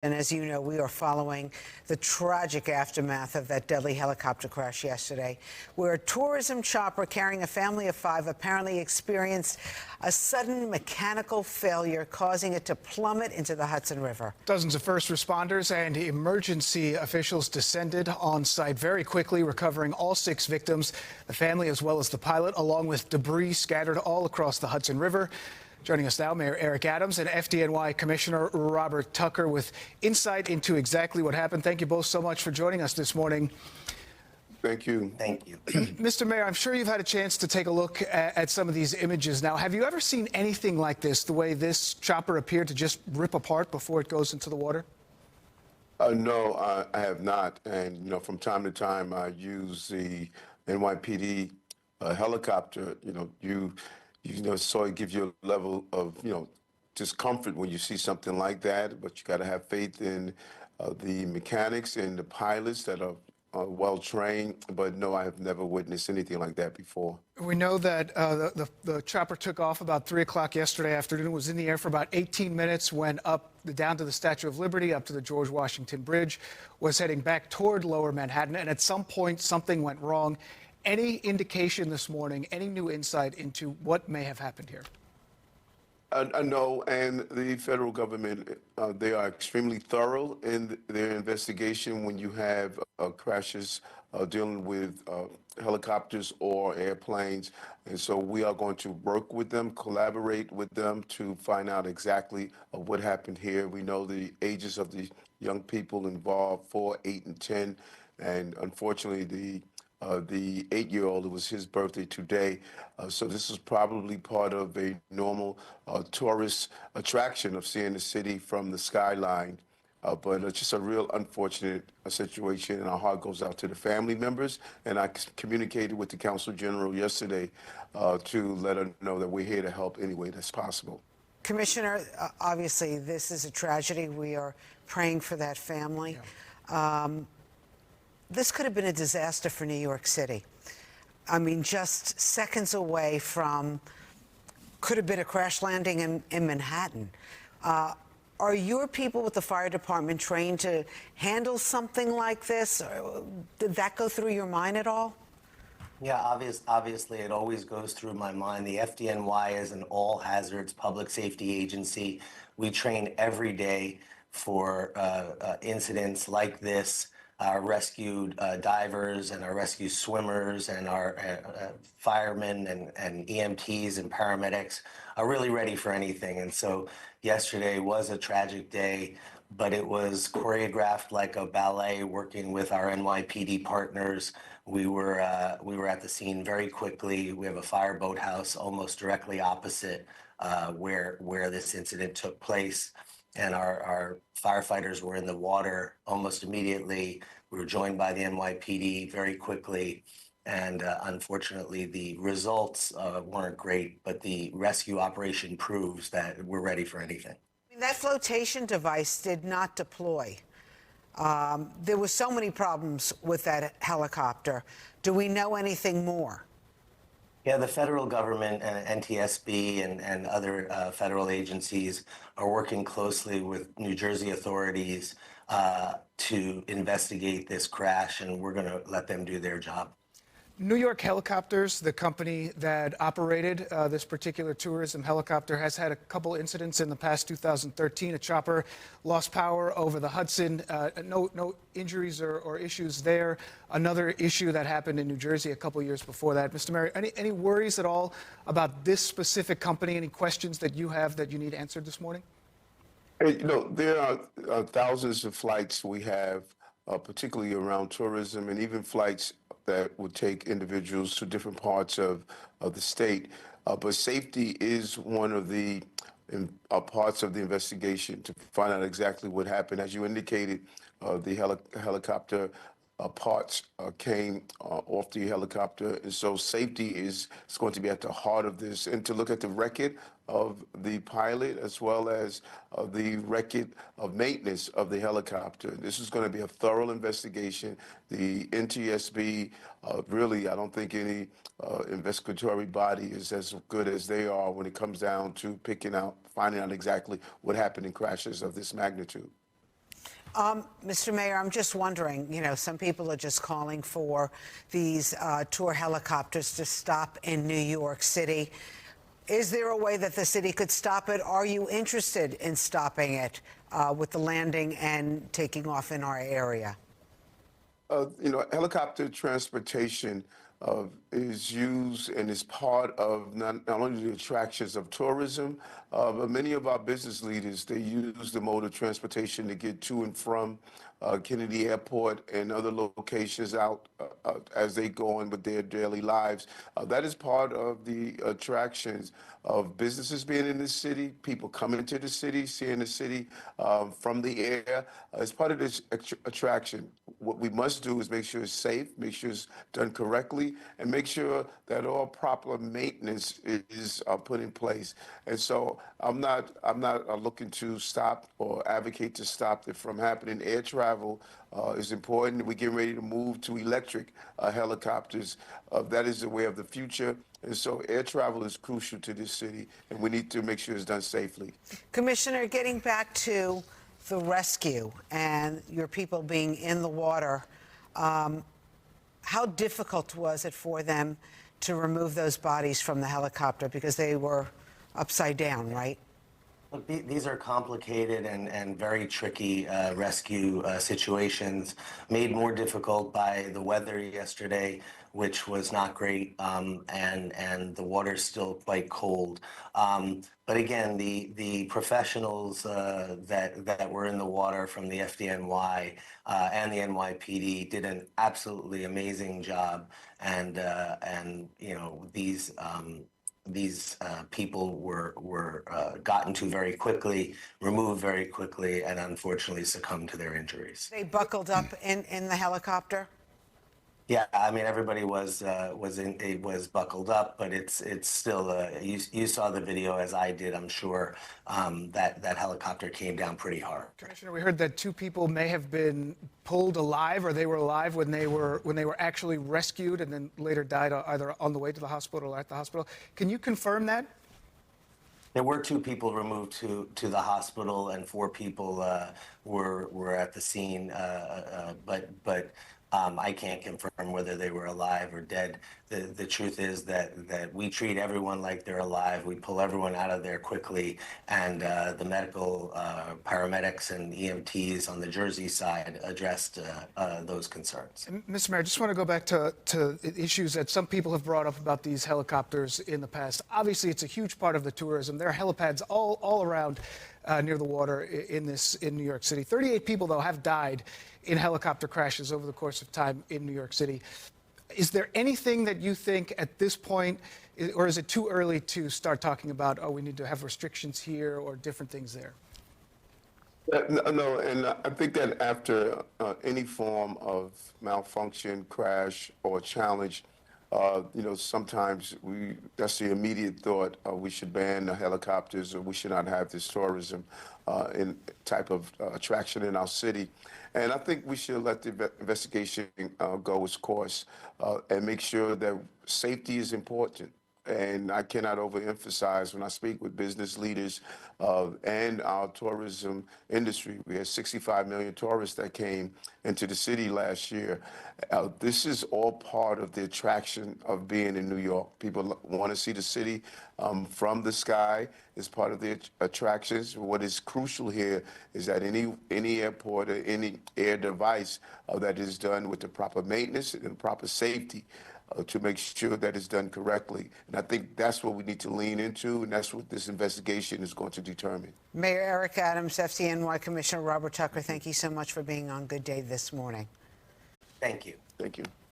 And as you know, we are following the tragic aftermath of that deadly helicopter crash yesterday, where a tourism chopper carrying a family of 5 apparently experienced a sudden mechanical failure, causing it to plummet into the Hudson River. Dozens of first responders and emergency officials descended on site very quickly, recovering all 6 victims, the family as well as the pilot, along with debris scattered all across the Hudson River. Joining us now, Mayor Eric Adams and FDNY Commissioner Robert Tucker with insight into exactly what happened. Thank you both so much for joining us this morning. Thank you. Thank you. Mr. Mayor, I'm sure you've had a chance to take a look at some of these images now. Have you ever seen anything like this, the way this chopper appeared to just rip apart before it goes into the water? No, I have not. And, from time to time, I use the NYPD helicopter. So it gives you a level of, discomfort when you see something like that. But you got to have faith in the mechanics and the pilots that are well trained. But no, I have never witnessed anything like that before. We know that the chopper took off about 3 o'clock yesterday afternoon, was in the air for about 18 minutes, went down to the Statue of Liberty, up to the George Washington Bridge, was heading back toward Lower Manhattan. And at some point, something went wrong. Any indication this morning, any new insight into what may have happened here? No, and the federal government, they are extremely thorough in their investigation when you have crashes dealing with helicopters or airplanes. And so we are going to work with them, collaborate with them to find out exactly what happened here. We know the ages of the young people involved, 4, 8, and 10. And unfortunately, the 8-year-old, it was his birthday today. So this is probably part of a normal tourist attraction of seeing the city from the skyline. But it's just a real unfortunate situation, and our heart goes out to the family members. And I communicated with the Consul General yesterday to let her know that we're here to help any way that's possible. Commissioner, obviously, this is a tragedy. We are praying for that family. Yeah. This could have been a disaster for New York City. I mean, just seconds away from, could have been a crash landing in Manhattan. Are your people with the fire department trained to handle something like this? Did that go through your mind at all? Yeah, obviously, it always goes through my mind. The FDNY is an all-hazards public safety agency. We train every day for incidents like this. Our rescued divers and our rescue swimmers and our firemen and EMTs and paramedics are really ready for anything. And so yesterday was a tragic day, but it was choreographed like a ballet, working with our NYPD partners. We were at the scene very quickly. We have a fire boathouse almost directly opposite where this incident took place. And our firefighters were in the water almost immediately. We were joined by the NYPD very quickly. And unfortunately, the results weren't great, but the rescue operation proves that we're ready for anything. That flotation device did not deploy. There were so many problems with that helicopter. Do we know anything more? Yeah, the federal government and NTSB and other federal agencies are working closely with New Jersey authorities to investigate this crash, and we're going to let them do their job. New York Helicopters, the company that operated this particular tourism helicopter, has had a couple incidents in the past. 2013, a chopper lost power over the Hudson. No injuries or issues there. Another issue that happened in New Jersey a couple years before that. Mr. Mayor, any worries at all about this specific company? Any questions that you have that you need answered this morning? There are thousands of flights we have, particularly around tourism, and even flights that would take individuals to different parts of the state. But safety is one of the parts of the investigation to find out exactly what happened. As you indicated, the helicopter parts came off the helicopter. And so safety is going to be at the heart of this, and to look at the record of the pilot as well as the record of maintenance of the helicopter. This is going to be a thorough investigation. The NTSB, really, I don't think any investigatory body is as good as they are when it comes down to finding out exactly what happened in crashes of this magnitude. Mr. Mayor, I'm just wondering, some people are just calling for these tour helicopters to stop in New York City. Is there a way that the city could stop it? Are you interested in stopping it with the landing and taking off in our area? Helicopter transportation is used and is part of not only the attractions of tourism, but many of our business leaders, they use the mode of transportation to get to and from Kennedy Airport and other locations out as they go on with their daily lives. That is part of the attractions of businesses being in the city, people coming to the city, seeing the city from the air. As part of this attraction, what we must do is make sure it's safe, make sure it's done correctly, and make sure that all proper maintenance is put in place. And so I'm not looking to stop or advocate to stop it from happening. Air travel is important. We're getting ready to move to electric helicopters. That is the way of the future. And so air travel is crucial to this city, and we need to make sure it's done safely. Commissioner, getting back to the rescue and your people being in the water, how difficult was it for them to remove those bodies from the helicopter because they were upside down, right? Look, these are complicated and very tricky rescue situations, made more difficult by the weather yesterday, which was not great, and the water's still quite cold. But again, the professionals that were in the water from the FDNY and the NYPD did an absolutely amazing job, and these people were gotten to very quickly, removed very quickly, and unfortunately succumbed to their injuries. They buckled up in the helicopter? Yeah, I mean, everybody was buckled up, but it's still you saw the video as I did, I'm sure, that helicopter came down pretty hard. Commissioner, we heard that 2 people may have been pulled alive, or they were alive when they were actually rescued, and then later died either on the way to the hospital or at the hospital. Can you confirm that? There were 2 people removed to the hospital, and 4 people were at the scene, but I can't confirm whether they were alive or dead. The truth is that we treat everyone like they're alive. We pull everyone out of there quickly, and the medical paramedics and EMTs on the Jersey side addressed those concerns. Mr. Mayor, I just want to go back to issues that some people have brought up about these helicopters in the past. Obviously, it's a huge part of the tourism. There are helipads all around near the water in New York City. 38 people, though, have died in helicopter crashes over the course of time in New York City. Is there anything that you think at this point, or is it too early to start talking about, oh, we need to have restrictions here or different things there? No, and I think that after any form of malfunction, crash, or challenge, sometimes that's the immediate thought. We should ban the helicopters, or we should not have this tourism in type of attraction in our city. And I think we should let the investigation go its course and make sure that safety is important. And I cannot overemphasize when I speak with business leaders and our tourism industry. We had 65 million tourists that came into the city last year. This is all part of the attraction of being in New York. People want to see the city from the sky. It's part of the attractions. What is crucial here is that any airport or any air device that is done with the proper maintenance and proper safety to make sure that it's done correctly. And I think that's what we need to lean into, and that's what this investigation is going to determine. Mayor Eric Adams, FDNY Commissioner Robert Tucker, thank you so much for being on Good Day this morning. Thank you. Thank you.